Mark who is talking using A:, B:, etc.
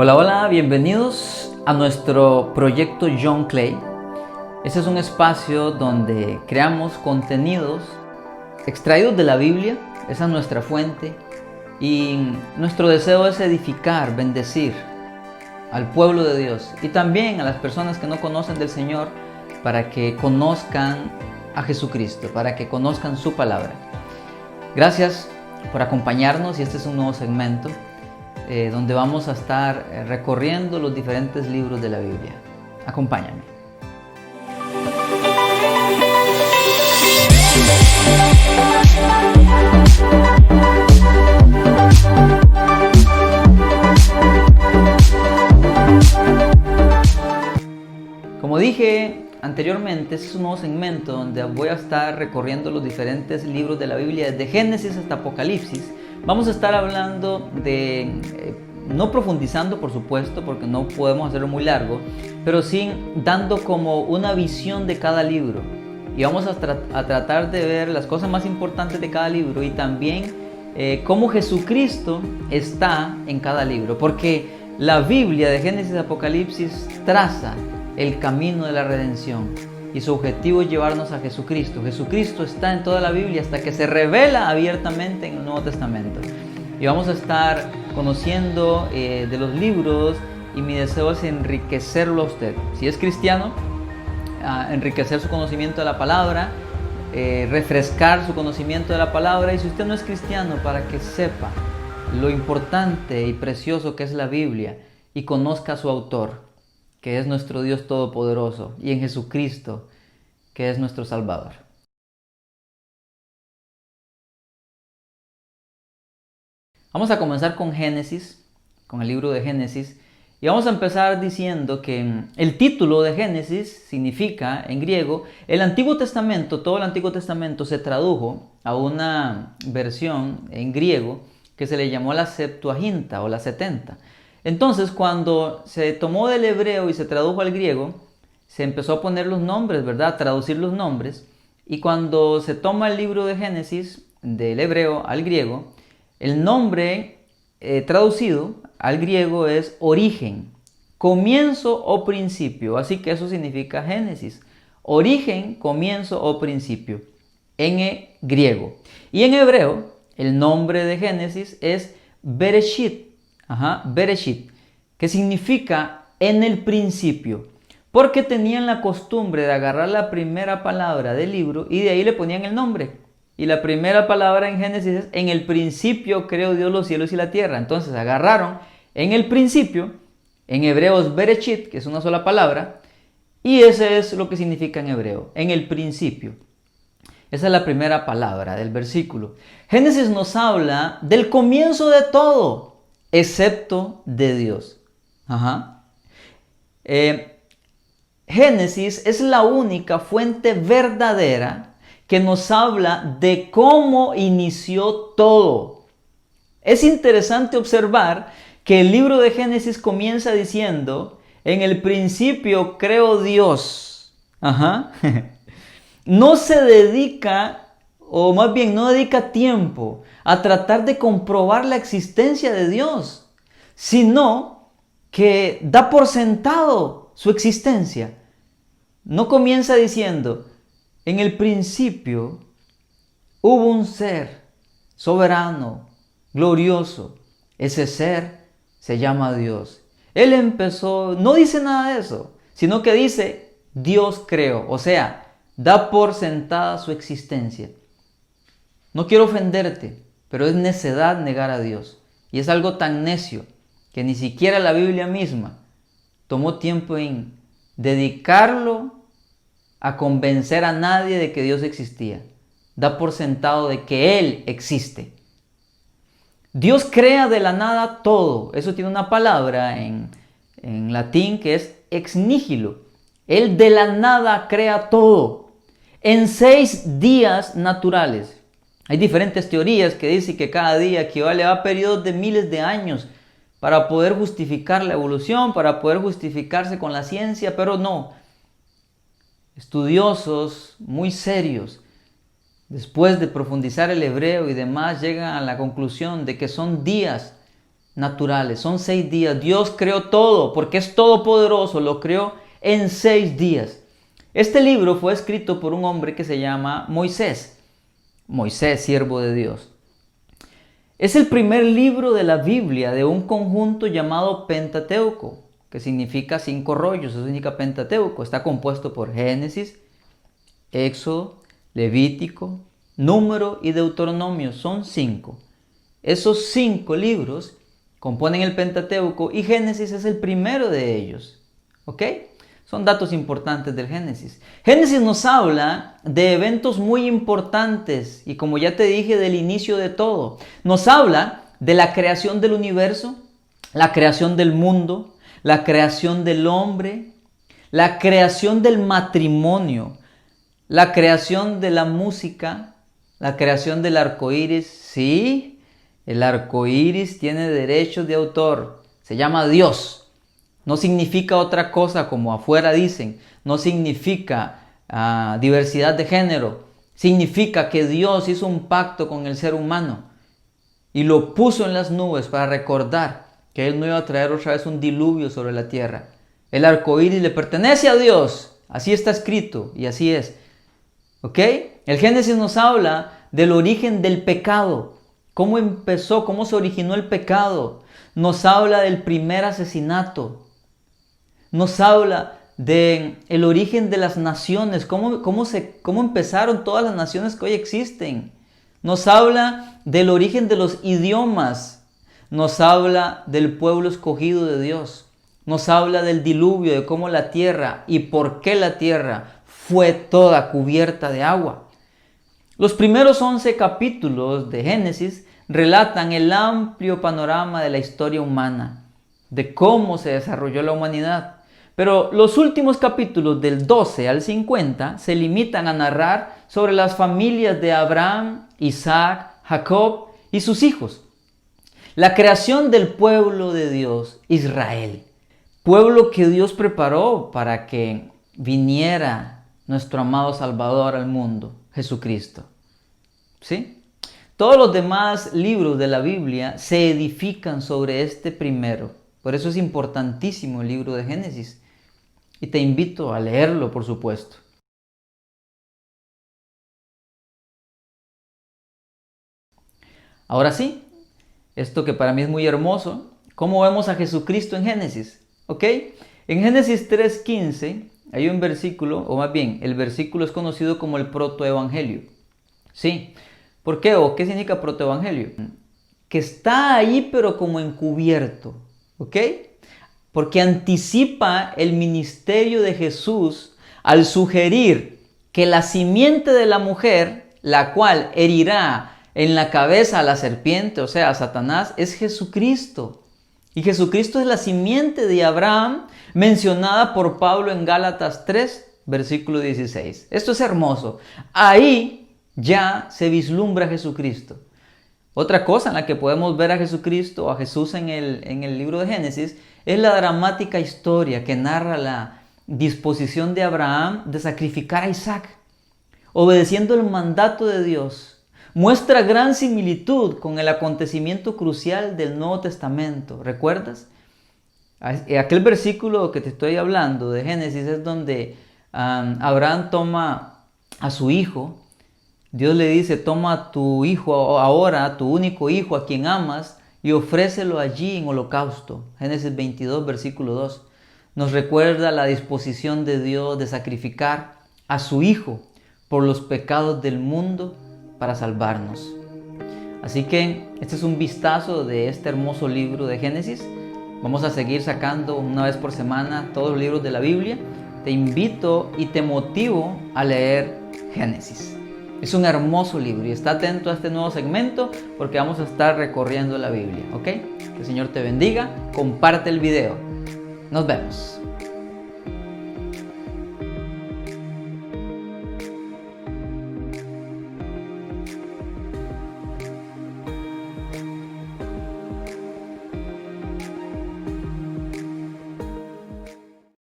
A: Hola, hola, bienvenidos a nuestro proyecto John Clay. Este es un espacio donde creamos contenidos extraídos de la Biblia, esa es nuestra fuente, y nuestro deseo es edificar, bendecir al pueblo de Dios y también a las personas que no conocen del Señor para que conozcan a Jesucristo, para que conozcan su palabra. Gracias por acompañarnos y este es un nuevo segmento donde vamos a estar recorriendo los diferentes libros de la Biblia. Acompáñame. Como dije anteriormente, este es un nuevo segmento donde voy a estar recorriendo los diferentes libros de la Biblia, desde Génesis hasta Apocalipsis. Vamos a estar hablando de, no profundizando por supuesto, porque no podemos hacerlo muy largo, pero sí dando como una visión de cada libro. Y vamos a tratar de ver las cosas más importantes de cada libro y también cómo Jesucristo está en cada libro. Porque la Biblia de Génesis a Apocalipsis traza el camino de la redención y su objetivo es llevarnos a Jesucristo. Jesucristo está en toda la Biblia hasta que se revela abiertamente en el Nuevo Testamento. Y vamos a estar conociendo de los libros y mi deseo es enriquecerlo a usted. Si es cristiano, enriquecer su conocimiento de la palabra, refrescar su conocimiento de la palabra. Y si usted no es cristiano, para que sepa lo importante y precioso que es la Biblia y conozca a su autor, que es nuestro Dios Todopoderoso, y en Jesucristo, que es nuestro Salvador. Vamos a comenzar con Génesis, con el libro de Génesis, y vamos a empezar diciendo que el título de Génesis significa, en griego, el Antiguo Testamento. Todo el Antiguo Testamento se tradujo a una versión en griego que se le llamó la Septuaginta o la 70. Entonces, cuando se tomó del hebreo y se tradujo al griego, se empezó a poner los nombres, ¿verdad? A traducir los nombres. Y cuando se toma el libro de Génesis del hebreo al griego, el nombre traducido al griego es origen, comienzo o principio. Así que eso significa Génesis. Origen, comienzo o principio en griego. Y en hebreo, el nombre de Génesis es Bereshit. Bereshit, que significa en el principio, porque tenían la costumbre de agarrar la primera palabra del libro y de ahí le ponían el nombre. Y la primera palabra en Génesis es: en el principio creó Dios los cielos y la tierra. Entonces agarraron en el principio, en hebreo es Bereshit, que es una sola palabra, y ese es lo que significa en hebreo, en el principio. Esa es la primera palabra del versículo. Génesis nos habla del comienzo de todo, excepto de Dios. Génesis es la única fuente verdadera que nos habla de cómo inició todo. Es interesante observar que el libro de Génesis comienza diciendo: en el principio creó Dios. No se dedica, o más bien no dedica tiempo a tratar de comprobar la existencia de Dios, sino que da por sentado su existencia. No comienza diciendo: en el principio hubo un ser soberano, glorioso. Ese ser se llama Dios. Él empezó, no dice nada de eso, sino que dice: Dios creó. O sea, da por sentada su existencia. No quiero ofenderte, pero es necedad negar a Dios. Y es algo tan necio que ni siquiera la Biblia misma tomó tiempo en dedicarlo a convencer a nadie de que Dios existía. Da por sentado de que Él existe. Dios crea de la nada todo. Eso tiene una palabra en latín que es ex nihilo. Él de la nada crea todo en 6 días naturales. Hay diferentes teorías que dicen que cada día equivale a periodos de miles de años para poder justificar la evolución, para poder justificarse con la ciencia, pero no. Estudiosos muy serios, después de profundizar el hebreo y demás, llegan a la conclusión de que son días naturales, son 6 días. Dios creó todo porque es todopoderoso, lo creó en 6 días. Este libro fue escrito por un hombre que se llama Moisés. Moisés, siervo de Dios. Es el primer libro de la Biblia de un conjunto llamado Pentateuco, que significa 5 rollos, eso significa Pentateuco. Está compuesto por Génesis, Éxodo, Levítico, Número y Deuteronomio. Son 5. Esos 5 libros componen el Pentateuco y Génesis es el primero de ellos. ¿Ok? Son datos importantes del Génesis. Génesis nos habla de eventos muy importantes y, como ya te dije, del inicio de todo. Nos habla de la creación del universo, la creación del mundo, la creación del hombre, la creación del matrimonio, la creación de la música, la creación del arco iris. Sí, el arco iris tiene derechos de autor. Se llama Dios. No significa otra cosa como afuera dicen. No significa diversidad de género. Significa que Dios hizo un pacto con el ser humano y lo puso en las nubes para recordar que Él no iba a traer otra vez un diluvio sobre la tierra. El arco iris le pertenece a Dios. Así está escrito y así es. ¿Ok? El Génesis nos habla del origen del pecado. ¿Cómo empezó? ¿Cómo se originó el pecado? Nos habla del primer asesinato. Nos habla del origen de las naciones, cómo empezaron todas las naciones que hoy existen. Nos habla del origen de los idiomas. Nos habla del pueblo escogido de Dios. Nos habla del diluvio, de cómo la tierra y por qué la tierra fue toda cubierta de agua. Los primeros 11 capítulos de Génesis relatan el amplio panorama de la historia humana, de cómo se desarrolló la humanidad. Pero los últimos capítulos del 12 al 50 se limitan a narrar sobre las familias de Abraham, Isaac, Jacob y sus hijos. La creación del pueblo de Dios, Israel. Pueblo que Dios preparó para que viniera nuestro amado Salvador al mundo, Jesucristo. ¿Sí? Todos los demás libros de la Biblia se edifican sobre este primero. Por eso es importantísimo el libro de Génesis. Y te invito a leerlo, por supuesto. Ahora sí, esto que para mí es muy hermoso, ¿cómo vemos a Jesucristo en Génesis? ¿Ok? En Génesis 3:15 hay un versículo, o más bien, el versículo es conocido como el protoevangelio. ¿Sí? ¿Por qué? ¿O qué significa protoevangelio? Que está ahí pero como encubierto. ¿Ok? Porque anticipa el ministerio de Jesús al sugerir que la simiente de la mujer, la cual herirá en la cabeza a la serpiente, o sea, a Satanás, es Jesucristo. Y Jesucristo es la simiente de Abraham mencionada por Pablo en Gálatas 3, versículo 16. Esto es hermoso. Ahí ya se vislumbra Jesucristo. Otra cosa en la que podemos ver a Jesucristo o a Jesús en el libro de Génesis es la dramática historia que narra la disposición de Abraham de sacrificar a Isaac, obedeciendo el mandato de Dios. Muestra gran similitud con el acontecimiento crucial del Nuevo Testamento. ¿Recuerdas? Aquel versículo que te estoy hablando de Génesis es donde Abraham toma a su hijo. Dios le dice, toma a tu hijo ahora, a tu único hijo, a quien amas, y ofrécelo allí en holocausto. Génesis 22, versículo 2. Nos recuerda la disposición de Dios de sacrificar a su hijo por los pecados del mundo para salvarnos. Así que este es un vistazo de este hermoso libro de Génesis. Vamos a seguir sacando una vez por semana todos los libros de la Biblia. Te invito y te motivo a leer Génesis. Es un hermoso libro y está atento a este nuevo segmento porque vamos a estar recorriendo la Biblia, ¿ok? Que el Señor te bendiga, comparte el video. Nos vemos.